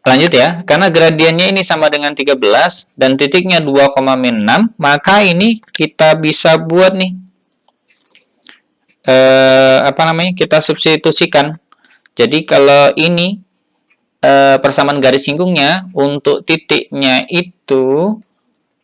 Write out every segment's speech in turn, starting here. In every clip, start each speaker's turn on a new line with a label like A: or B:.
A: Lanjut ya, karena gradiennya ini sama dengan 13 dan titiknya 2,6, maka ini kita bisa buat nih, kita substitusikan. Jadi kalau ini persamaan garis singgungnya untuk titiknya itu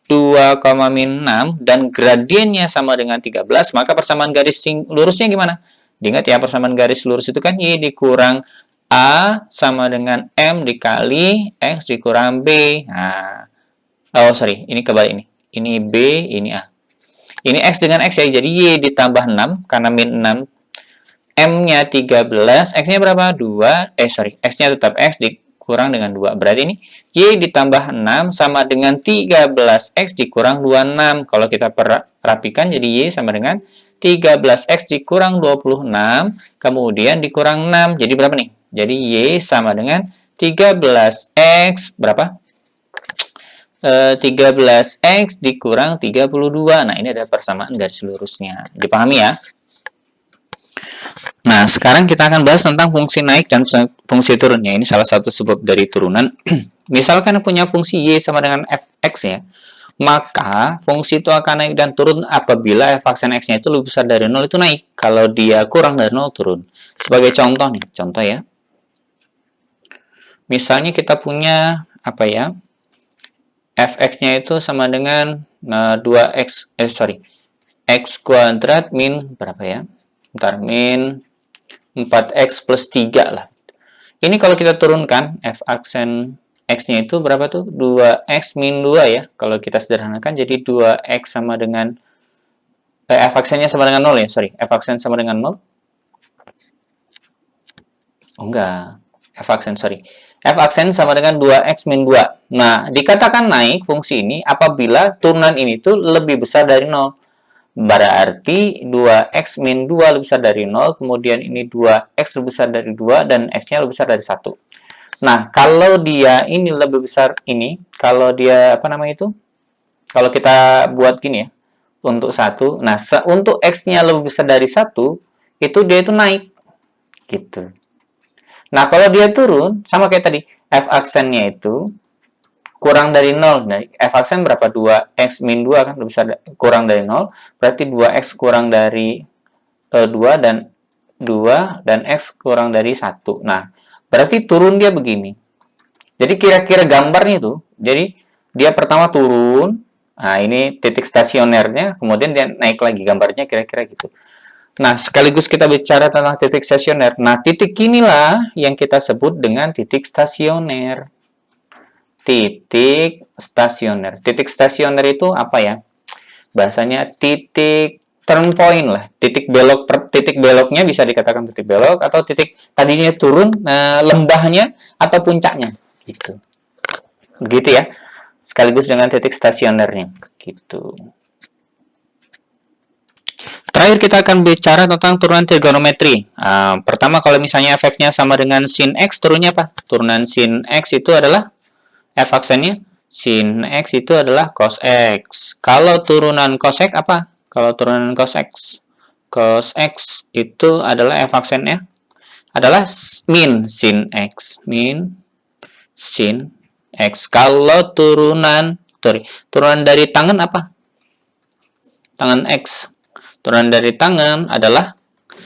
A: 2,6 dan gradiennya sama dengan 13, maka persamaan garis lurusnya gimana? Diingat ya, persamaan garis lurus itu kan Y dikurang A sama dengan M dikali X dikurang B. Nah, ini kebalik ini. Ini B, ini A. Ini X dengan X ya, jadi Y ditambah 6, karena min 6. M-nya 13, X-nya berapa? 2, X-nya tetap X dikurang dengan 2. Berarti ini Y ditambah 6 sama dengan 13X dikurang 26. Kalau kita rapikan, jadi Y sama dengan 13X dikurang 26, kemudian dikurang 6. Jadi berapa nih? Jadi Y sama dengan 13X, berapa? 13X dikurang 32. Nah, ini ada persamaan garis lurusnya. Dipahami ya? Nah, sekarang kita akan bahas tentang fungsi naik dan fungsi turunnya. Ini salah satu sebab dari turunan. Misalkan punya fungsi Y sama dengan fx ya, maka fungsi itu akan naik dan turun apabila f aksen x-nya itu lebih besar dari 0 itu naik. Kalau dia kurang dari 0 turun. Sebagai contoh nih, contoh ya. Misalnya kita punya apa ya? Fx-nya itu sama dengan 2x x kuadrat min berapa ya? Bentar, min 4x plus 3 lah. Ini kalau kita turunkan f aksen x-nya itu berapa tuh? 2x min 2 ya. Kalau kita sederhanakan jadi 2x sama dengan f aksennya sama dengan 0 ya, f aksen sama dengan 0. Oh enggak, f aksen sama dengan 2x min 2. Nah, dikatakan naik fungsi ini apabila turunan ini tuh lebih besar dari 0. Berarti 2x min 2 lebih besar dari 0, kemudian ini 2x lebih besar dari 2, dan x-nya lebih besar dari 1. Nah, kalau dia ini lebih besar ini, kalau dia, kalau kita buat gini ya, untuk 1, nah, untuk x-nya lebih besar dari 1, itu dia itu naik. Gitu. Nah, kalau dia turun, sama kayak tadi, f aksennya itu kurang dari 0. Nah, f aksen berapa? 2x min 2 kan lebih besar, kurang dari 0. Berarti 2x kurang dari 2 dan 2 dan x kurang dari 1. Nah, berarti turun dia begini. Jadi kira-kira gambarnya itu, jadi dia pertama turun. Nah, ini titik stasionernya, kemudian dia naik lagi, gambarnya kira-kira gitu. Nah, sekaligus kita bicara tentang titik stasioner. Nah, titik inilah yang kita sebut dengan titik stasioner. Titik stasioner. Titik stasioner itu apa ya? Bahasanya titik turn point lah. Titik beloknya bisa dikatakan titik belok atau titik tadinya turun, lembahnya atau puncaknya gitu. Begitu ya. Sekaligus dengan titik stasionernya gitu. Terakhir kita akan bicara tentang turunan trigonometri. Pertama, kalau misalnya efeknya sama dengan sin x, turunnya apa? Turunan sin x itu adalah f aksennya. Sin x itu adalah cos x. Kalau turunan cos x apa? Kalau turunan cos x. Cos x itu adalah f aksennya adalah min sin x. Min sin x. Kalau turunan dari tangan apa? Tangan x. Turunan dari tangan adalah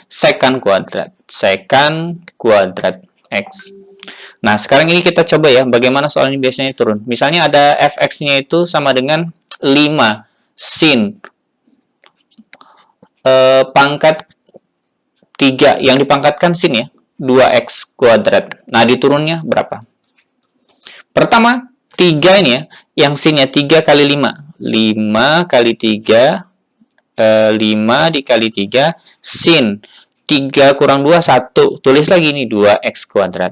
A: secant kuadrat. Secant kuadrat x. Nah, sekarang ini kita coba ya, bagaimana soal ini biasanya turun. Misalnya ada fx-nya itu sama dengan 5 sin pangkat 3. Yang dipangkatkan sin ya, 2x kuadrat. Nah, diturunnya berapa? Pertama, 3 ini ya, yang sinnya 3 kali 5. 5 kali 3, 5 dikali 3, sin 3 kurang 2, 1. Tulis lagi ini 2x kuadrat.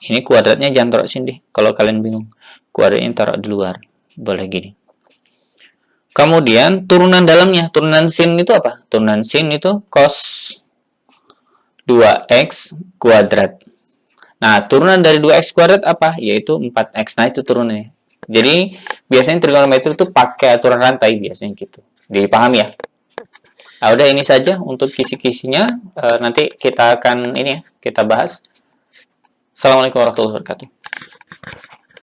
A: Ini kuadratnya jangan taruh sini deh, kalau kalian bingung. Kuadratnya taruh di luar. Boleh gini. Kemudian turunan dalamnya, turunan sin itu apa? Turunan sin itu cos 2x kuadrat. Nah, turunan dari 2x kuadrat apa? Yaitu 4x. Nah, itu turunannya. Jadi, biasanya trigonometri itu pakai aturan rantai, biasanya gitu. Dipahami ya? Nah, udah ini saja untuk kisi-kisinya. Nanti kita akan kita bahas. Assalamualaikum warahmatullahi wabarakatuh.